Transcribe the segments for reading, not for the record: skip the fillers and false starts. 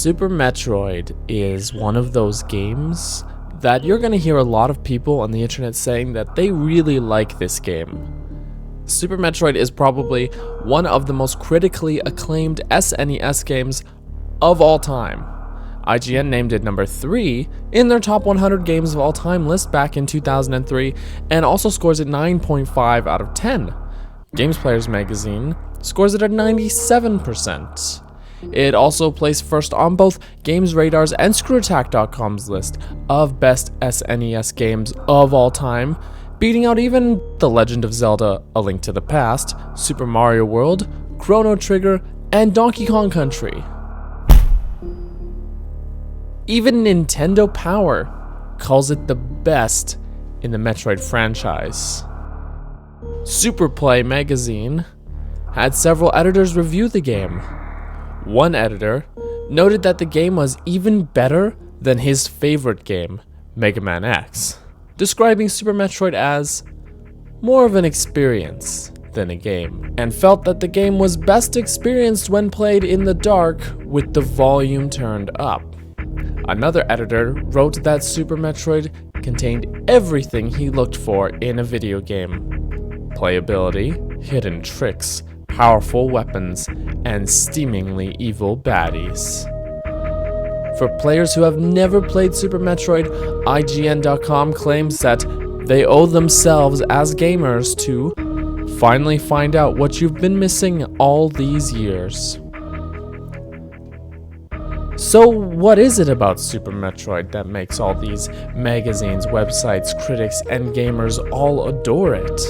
Super Metroid is one of those games that you're going to hear a lot of people on the internet saying that they really like this game. Super Metroid is probably one of the most critically acclaimed SNES games of all time. IGN named it number 3 in their top 100 games of all time list back in 2003 and also scores it 9.5 out of 10. Games Players magazine scores it at 97%. It also placed first on both Games Radar's and ScrewAttack.com's list of best SNES games of all time, beating out even The Legend of Zelda: A Link to the Past, Super Mario World, Chrono Trigger, and Donkey Kong Country. Even Nintendo Power calls it the best in the Metroid franchise. Superplay magazine had several editors review the game. One editor noted that the game was even better than his favorite game, Mega Man X, describing Super Metroid as more of an experience than a game, and felt that the game was best experienced when played in the dark with the volume turned up. Another editor wrote that Super Metroid contained everything he looked for in a video game: playability, hidden tricks, powerful weapons, and steamingly evil baddies. For players who have never played Super Metroid, IGN.com claims that they owe themselves as gamers to finally find out what you've been missing all these years. So what is it about Super Metroid that makes all these magazines, websites, critics, and gamers all adore it?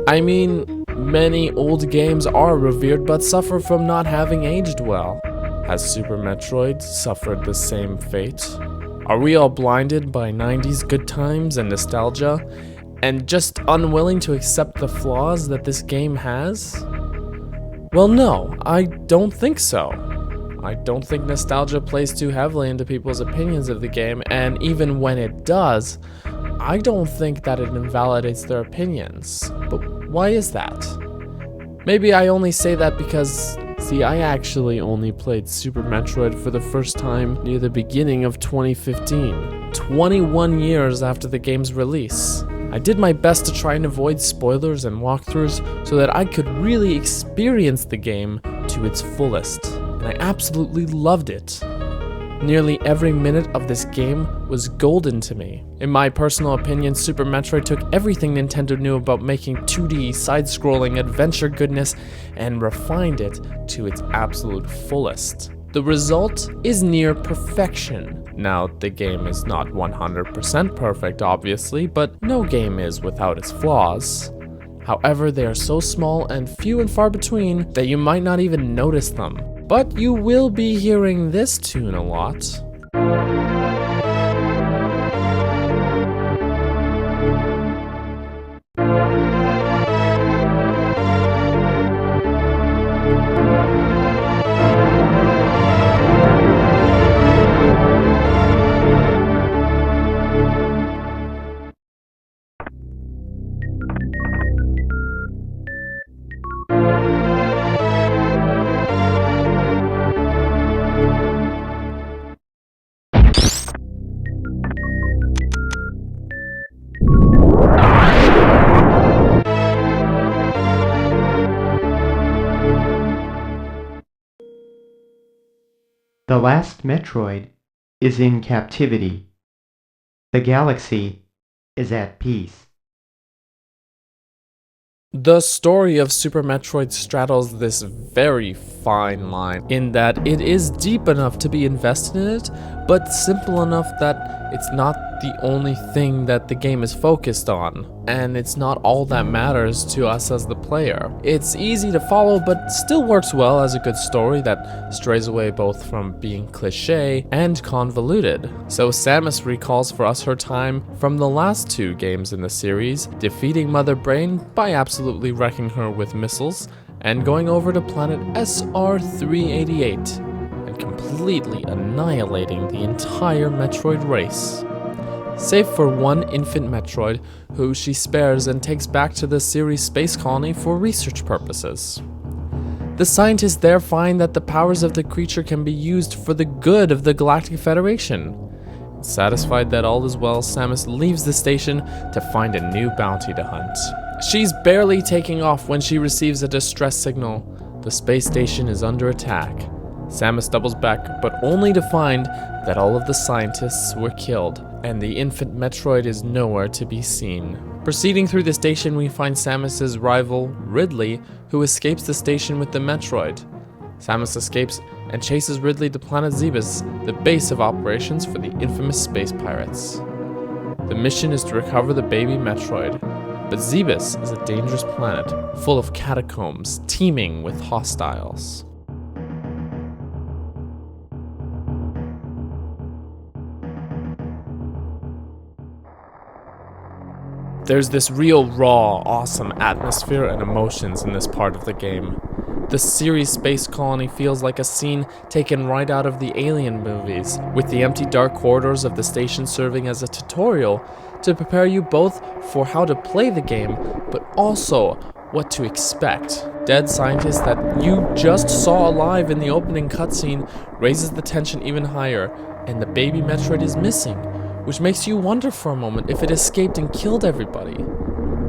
I mean, many old games are revered but suffer from not having aged well. Has Super Metroid suffered the same fate? Are we all blinded by 90s good times and nostalgia, and just unwilling to accept the flaws that this game has? Well, no, I don't think so. I don't think nostalgia plays too heavily into people's opinions of the game, and even when it does, I don't think that it invalidates their opinions. But why is that? Maybe I only say that because, see, I actually only played Super Metroid for the first time near the beginning of 2015, 21 years after the game's release. I did my best to try and avoid spoilers and walkthroughs so that I could really experience the game to its fullest, and I absolutely loved it. Nearly every minute of this game was golden to me. In my personal opinion, Super Metroid took everything Nintendo knew about making 2D, side-scrolling adventure goodness and refined it to its absolute fullest. The result is near perfection. Now, the game is not 100% perfect, obviously, but no game is without its flaws. However, they are so small and few and far between that you might not even notice them. But you will be hearing this tune a lot. The last Metroid is in captivity. The galaxy is at peace. The story of Super Metroid straddles this very fine line in that it is deep enough to be invested in it, but simple enough that it's not the only thing that the game is focused on, and it's not all that matters to us as the player. It's easy to follow, but still works well as a good story that strays away both from being cliché and convoluted. So Samus recalls for us her time from the last 2 games in the series, defeating Mother Brain by absolutely wrecking her with missiles, and going over to planet SR-388 and completely annihilating the entire Metroid race. Save for one infant Metroid, who she spares and takes back to the series' space colony for research purposes. The scientists there find that the powers of the creature can be used for the good of the Galactic Federation. Satisfied that all is well, Samus leaves the station to find a new bounty to hunt. She's barely taking off when she receives a distress signal. The space station is under attack. Samus doubles back, but only to find that all of the scientists were killed, and the infant Metroid is nowhere to be seen. Proceeding through the station, we find Samus's rival, Ridley, who escapes the station with the Metroid. Samus escapes and chases Ridley to planet Zebes, the base of operations for the infamous space pirates. The mission is to recover the baby Metroid, but Zebes is a dangerous planet, full of catacombs, teeming with hostiles. There's this real raw, awesome atmosphere and emotions in this part of the game. The Ceres space colony feels like a scene taken right out of the Alien movies, with the empty dark corridors of the station serving as a tutorial to prepare you both for how to play the game, but also what to expect. Dead scientists that you just saw alive in the opening cutscene raises the tension even higher, and the baby Metroid is missing, which makes you wonder for a moment if it escaped and killed everybody.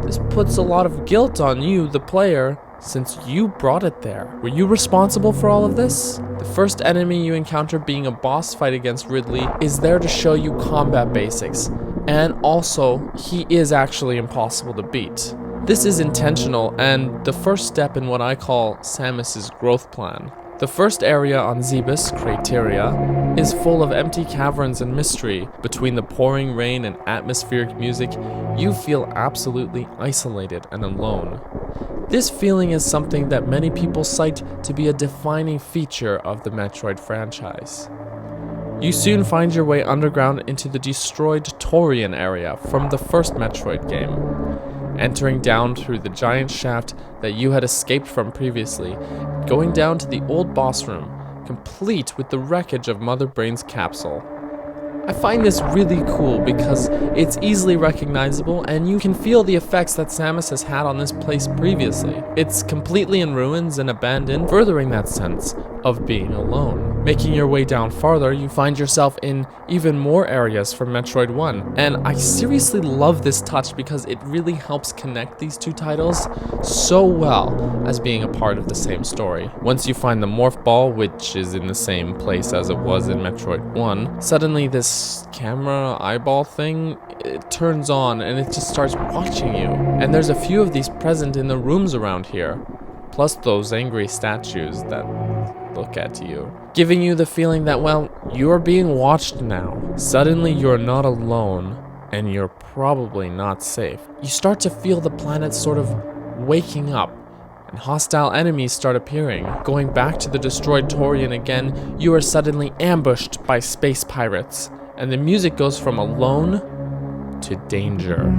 This puts a lot of guilt on you, the player, since you brought it there. Were you responsible for all of this? The first enemy you encounter, being a boss fight against Ridley, is there to show you combat basics, and also, he is actually impossible to beat. This is intentional and the first step in what I call Samus's growth plan. The first area on Zebes, Crateria, is full of empty caverns and mystery. Between the pouring rain and atmospheric music, you feel absolutely isolated and alone. This feeling is something that many people cite to be a defining feature of the Metroid franchise. You soon find your way underground into the destroyed Torian area from the first Metroid game, entering down through the giant shaft that you had escaped from previously, going down to the old boss room, complete with the wreckage of Mother Brain's capsule. I find this really cool because it's easily recognizable and you can feel the effects that Samus has had on this place previously. It's completely in ruins and abandoned, furthering that sense of being alone. Making your way down farther, you find yourself in even more areas from Metroid 1, and I seriously love this touch because it really helps connect these two titles so well as being a part of the same story. Once you find the Morph Ball, which is in the same place as it was in Metroid 1, suddenly this camera eyeball thing, it turns on and it just starts watching you. And there's a few of these present in the rooms around here, plus those angry statues that look at you, giving you the feeling that, well, you're being watched now. Suddenly you're not alone, and you're probably not safe. You start to feel the planet sort of waking up, and hostile enemies start appearing. Going back to the destroyed Torian again, you are suddenly ambushed by space pirates, and the music goes from alone to danger.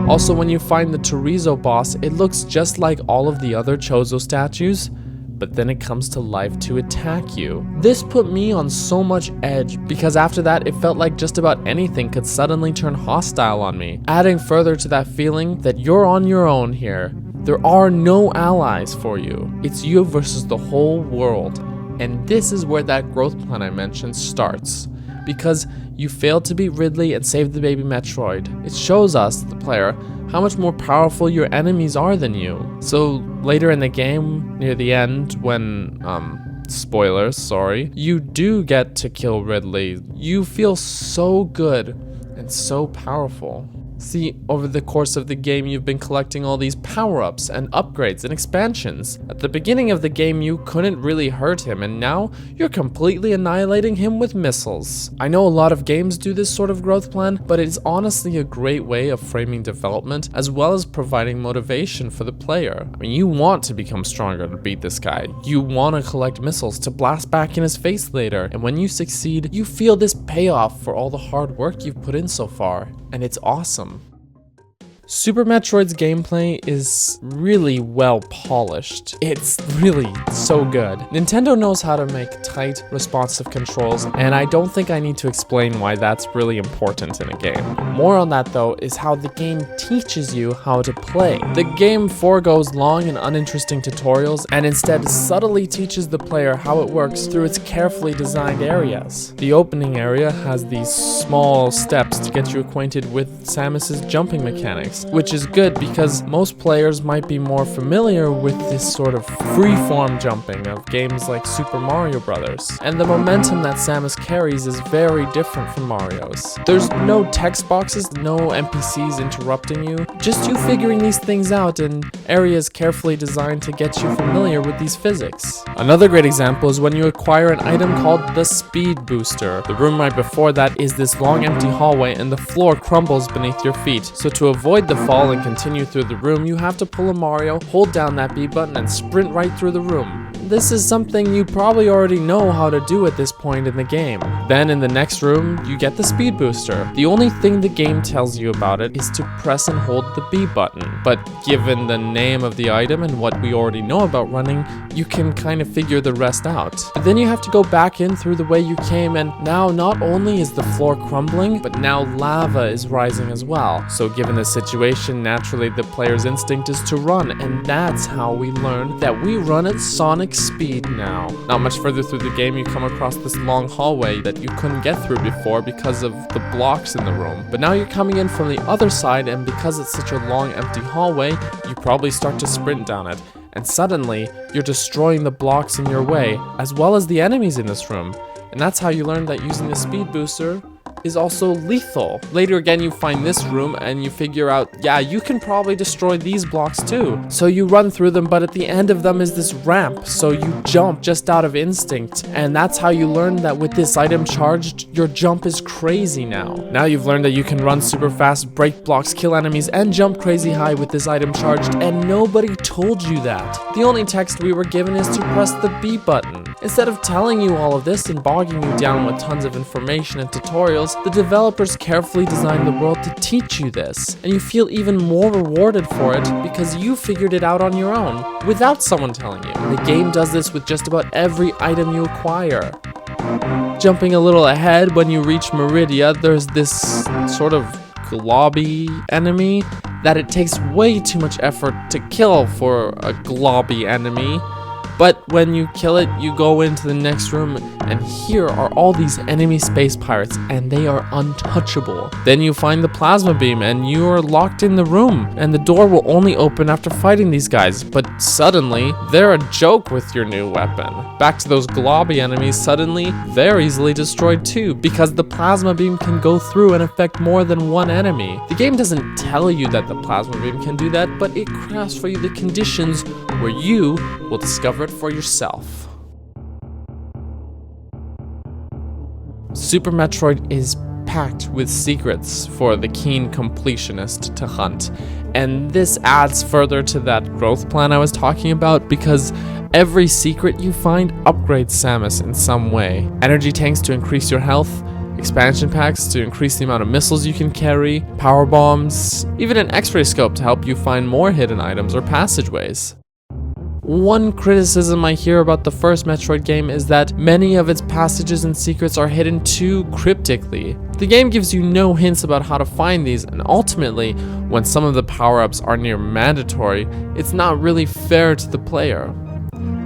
Also, when you find the Chorizo boss, it looks just like all of the other Chozo statues, but then it comes to life to attack you. This put me on so much edge, because after that it felt like just about anything could suddenly turn hostile on me, adding further to that feeling that you're on your own here. There are no allies for you. It's you versus the whole world. And this is where that growth plan I mentioned starts. Because you failed to beat Ridley and save the baby Metroid. It shows us, the player, how much more powerful your enemies are than you. So later in the game, near the end, when, spoilers, sorry, you do get to kill Ridley, you feel so good and so powerful. See, over the course of the game, you've been collecting all these power-ups and upgrades and expansions. At the beginning of the game, you couldn't really hurt him, and now you're completely annihilating him with missiles. I know a lot of games do this sort of growth plan, but it's honestly a great way of framing development as well as providing motivation for the player. I mean, you want to become stronger to beat this guy. You want to collect missiles to blast back in his face later, and when you succeed, you feel this payoff for all the hard work you've put in so far, and it's awesome. Super Metroid's gameplay is really well polished. It's really so good. Nintendo knows how to make tight, responsive controls, and I don't think I need to explain why that's really important in a game. More on that though is how the game teaches you how to play. The game foregoes long and uninteresting tutorials and instead subtly teaches the player how it works through its carefully designed areas. The opening area has these small steps to get you acquainted with Samus's jumping mechanics, which is good because most players might be more familiar with this sort of free-form jumping of games like Super Mario Bros. And the momentum that Samus carries is very different from Mario's. There's no text boxes, no NPCs interrupting you, just you figuring these things out in areas carefully designed to get you familiar with these physics. Another great example is when you acquire an item called the Speed Booster. The room right before that is this long empty hallway and the floor crumbles beneath your feet, so to avoid the fall and continue through the room, you have to pull a Mario, hold down that B button, and sprint right through the room. This is something you probably already know how to do at this point in the game. Then in the next room, you get the Speed Booster. The only thing the game tells you about it is to press and hold the B button. But given the name of the item and what we already know about running, you can kind of figure the rest out. But then you have to go back in through the way you came, and now not only is the floor crumbling, but now lava is rising as well. So given the situation, naturally the player's instinct is to run, and that's how we learn that we run at Sonic speed now. Not much further through the game, you come across this long hallway that you couldn't get through before because of the blocks in the room. But now you're coming in from the other side, and because it's such a long empty hallway, you probably start to sprint down it. And suddenly, you're destroying the blocks in your way, as well as the enemies in this room. And that's how you learn that using the Speed Booster is also lethal. Later again, you find this room and you figure out, yeah, you can probably destroy these blocks too. So you run through them, but at the end of them is this ramp, so you jump just out of instinct. And that's how you learn that with this item charged, your jump is crazy now. Now you've learned that you can run super fast, break blocks, kill enemies, and jump crazy high with this item charged, and nobody told you that. The only text we were given is to press the B button. Instead of telling you all of this and bogging you down with tons of information and tutorials, the developers carefully designed the world to teach you this, and you feel even more rewarded for it because you figured it out on your own, without someone telling you. The game does this with just about every item you acquire. Jumping a little ahead, when you reach Meridia, there's this sort of globby enemy that it takes way too much effort to kill for a globby enemy. But when you kill it, you go into the next room, and here are all these enemy space pirates, and they are untouchable. Then you find the plasma beam, and you are locked in the room, and the door will only open after fighting these guys. But suddenly, they're a joke with your new weapon. Back to those globby enemies, suddenly, they're easily destroyed too, because the plasma beam can go through and affect more than one enemy. The game doesn't tell you that the plasma beam can do that, but it crafts for you the conditions where you will discover it for yourself. Super Metroid is packed with secrets for the keen completionist to hunt, and this adds further to that growth plan I was talking about because every secret you find upgrades Samus in some way. Energy tanks to increase your health, expansion packs to increase the amount of missiles you can carry, power bombs, even an X-ray scope to help you find more hidden items or passageways. One criticism I hear about the first Metroid game is that many of its passages and secrets are hidden too cryptically. The game gives you no hints about how to find these, and ultimately, when some of the power-ups are near mandatory, it's not really fair to the player.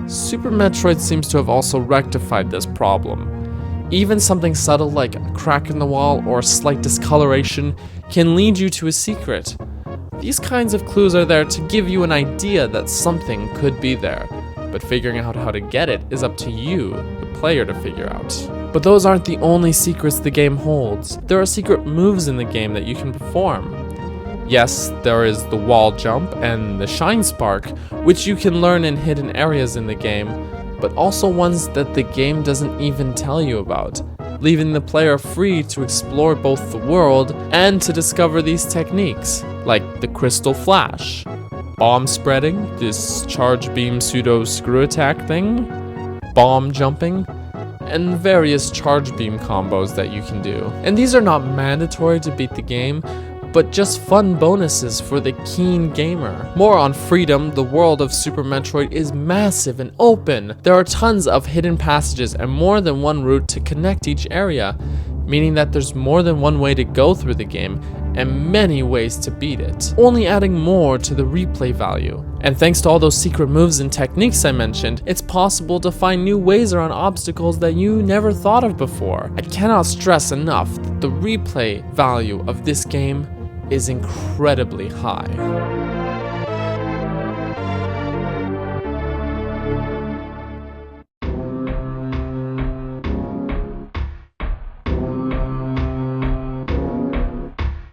Super Metroid seems to have also rectified this problem. Even something subtle like a crack in the wall or a slight discoloration can lead you to a secret. These kinds of clues are there to give you an idea that something could be there, but figuring out how to get it is up to you, the player, to figure out. But those aren't the only secrets the game holds. There are secret moves in the game that you can perform. Yes, there is the wall jump and the shine spark, which you can learn in hidden areas in the game, but also ones that the game doesn't even tell you about, leaving the player free to explore both the world and to discover these techniques, like the crystal flash, bomb spreading, this charge beam pseudo screw attack thing, bomb jumping, and various charge beam combos that you can do. And these are not mandatory to beat the game, but just fun bonuses for the keen gamer. More on freedom, the world of Super Metroid is massive and open. There are tons of hidden passages and more than one route to connect each area, meaning that there's more than one way to go through the game and many ways to beat it, only adding more to the replay value. And thanks to all those secret moves and techniques I mentioned, it's possible to find new ways around obstacles that you never thought of before. I cannot stress enough that the replay value of this game is incredibly high.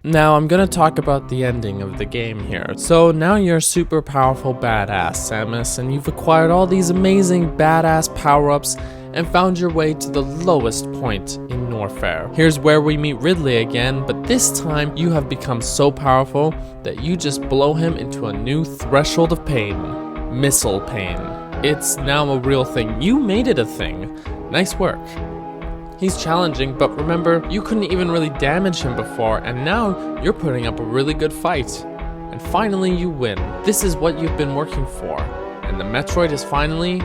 Now I'm gonna talk about the ending of the game here. So now you're a super powerful badass, Samus, and you've acquired all these amazing badass power-ups and found your way to the lowest point in Norfair. Here's where we meet Ridley again, but this time you have become so powerful that you just blow him into a new threshold of pain. Missile pain. It's now a real thing. You made it a thing. Nice work. He's challenging, but remember, you couldn't even really damage him before, and now you're putting up a really good fight. And finally you win. This is what you've been working for. And the Metroid is finally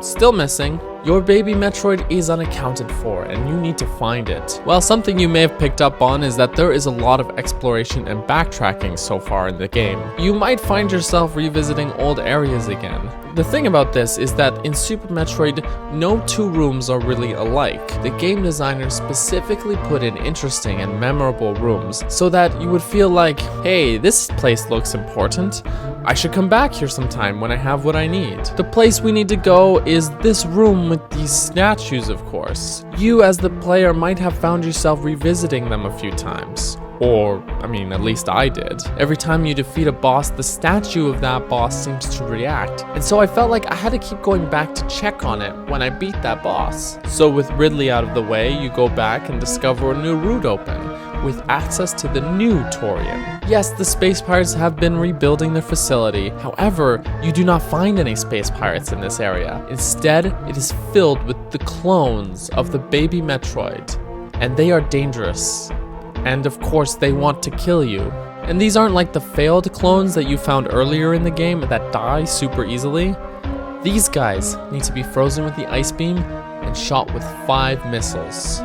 still missing. Your baby Metroid is unaccounted for, and you need to find it. Well, something you may have picked up on is that there is a lot of exploration and backtracking so far in the game. You might find yourself revisiting old areas again. The thing about this is that in Super Metroid, no two rooms are really alike. The game designer specifically put in interesting and memorable rooms so that you would feel like, hey, this place looks important. I should come back here sometime when I have what I need. The place we need to go is this room with these statues, of course. You as the player might have found yourself revisiting them a few times. Or, I mean, at least I did. Every time you defeat a boss, the statue of that boss seems to react. And so I felt like I had to keep going back to check on it when I beat that boss. So with Ridley out of the way, you go back and discover a new route open, with access to the new Torian. Yes, the Space Pirates have been rebuilding their facility. However, you do not find any Space Pirates in this area. Instead, it is filled with the clones of the baby Metroid. And they are dangerous. And of course, they want to kill you. And these aren't like the failed clones that you found earlier in the game that die super easily. These guys need to be frozen with the ice beam and shot with 5 missiles.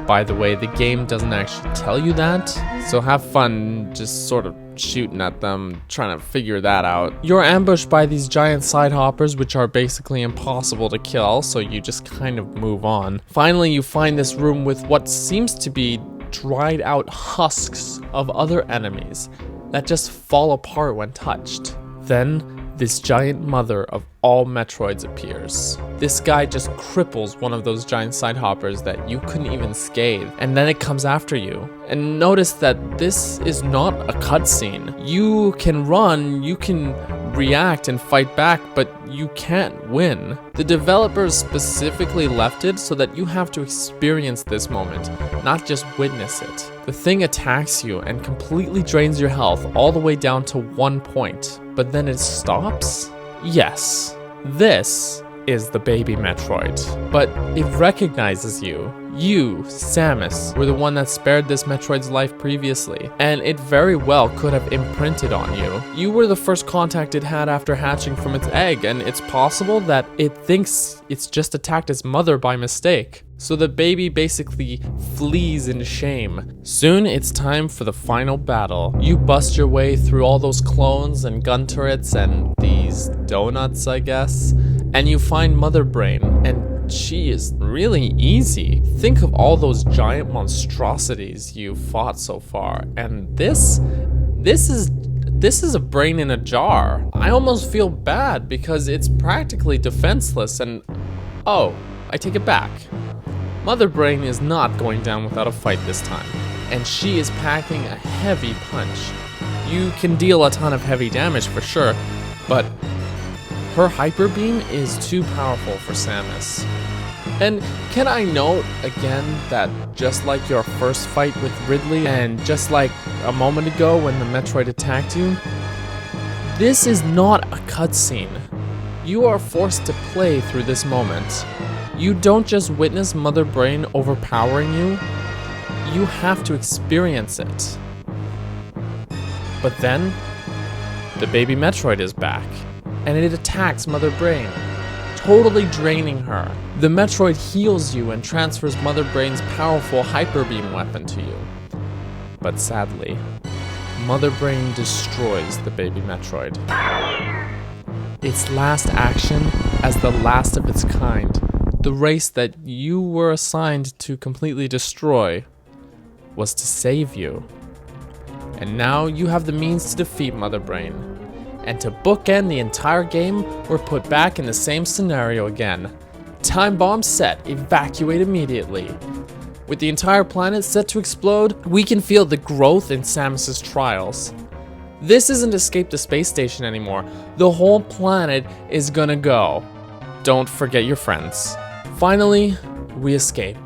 By the way, the game doesn't actually tell you that, so have fun just sort of shooting at them, trying to figure that out. You're ambushed by these giant side hoppers, which are basically impossible to kill, so you just kind of move on. Finally, you find this room with what seems to be dried out husks of other enemies that just fall apart when touched. Then, this giant mother of all Metroids appears. This guy just cripples one of those giant side hoppers that you couldn't even scathe, and then it comes after you. And notice that this is not a cutscene. You can run, you can react and fight back, but you can't win. The developers specifically left it so that you have to experience this moment, not just witness it. The thing attacks you and completely drains your health all the way down to 1 point, but then it stops? Yes, this is the baby Metroid, but it recognizes you. You, Samus, were the one that spared this Metroid's life previously, and it very well could have imprinted on you. You were the first contact it had after hatching from its egg, and it's possible that it thinks it's just attacked its mother by mistake. So the baby basically flees in shame. Soon it's time for the final battle. You bust your way through all those clones and gun turrets and these donuts, I guess, and you find Mother Brain, and she is really easy. Think of all those giant monstrosities you fought so far, and this is a brain in a jar. I almost feel bad because it's practically defenseless, and oh, I take it back. Mother Brain is not going down without a fight this time, and she is packing a heavy punch. You can deal a ton of heavy damage for sure, but her hyper beam is too powerful for Samus. And can I note again that just like your first fight with Ridley, and just like a moment ago when the Metroid attacked you, this is not a cutscene. You are forced to play through this moment. You don't just witness Mother Brain overpowering you, you have to experience it. But then, the baby Metroid is back, and it attacks Mother Brain, totally draining her. The Metroid heals you and transfers Mother Brain's powerful Hyper Beam weapon to you. But sadly, Mother Brain destroys the baby Metroid. Its last action, as the last of its kind, the race that you were assigned to completely destroy, was to save you. And now you have the means to defeat Mother Brain. And to bookend the entire game, we're put back in the same scenario again. Time bomb set, evacuate immediately. With the entire planet set to explode, we can feel the growth in Samus's trials. This isn't Escape the Space Station anymore. The whole planet is gonna go. Don't forget your friends. Finally, we escape.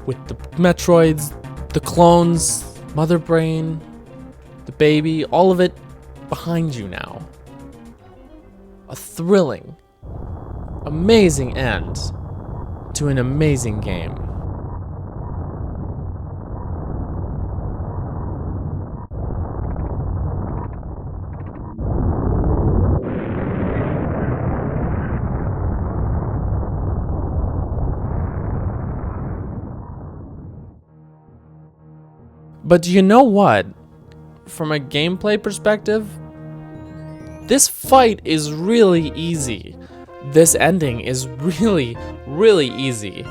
With the Metroids, the clones, Mother Brain, the baby, all of it behind you now. A thrilling, amazing end to an amazing game. But do you know what? From a gameplay perspective, this fight is really easy. This ending is really easy.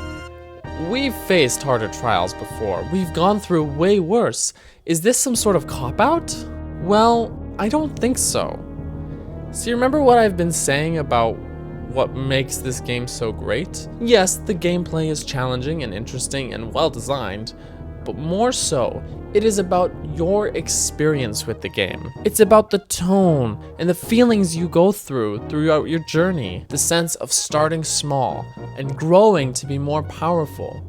We've faced harder trials before. We've gone through way worse. Is this some sort of cop-out? Well, I don't think so. See, remember what I've been saying about what makes this game so great? Yes, the gameplay is challenging and interesting and well-designed, but more so, it is about your experience with the game. It's about the tone and the feelings you go throughout your journey. The sense of starting small and growing to be more powerful.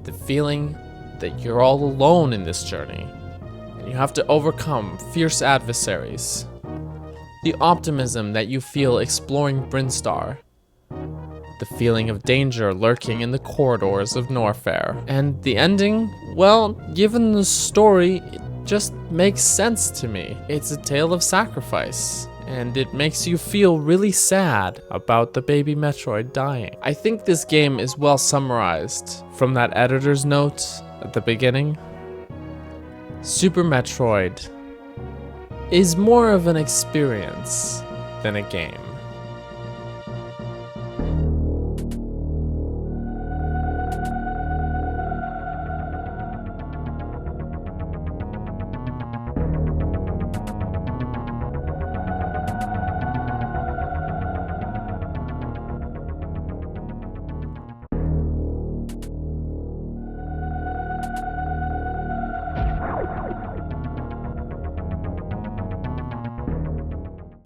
The feeling that you're all alone in this journey and you have to overcome fierce adversaries. The optimism that you feel exploring Brinstar. The feeling of danger lurking in the corridors of Norfair. And the ending, well, given the story, it just makes sense to me. It's a tale of sacrifice, and it makes you feel really sad about the baby Metroid dying. I think this game is well summarized from that editor's note at the beginning. Super Metroid is more of an experience than a game.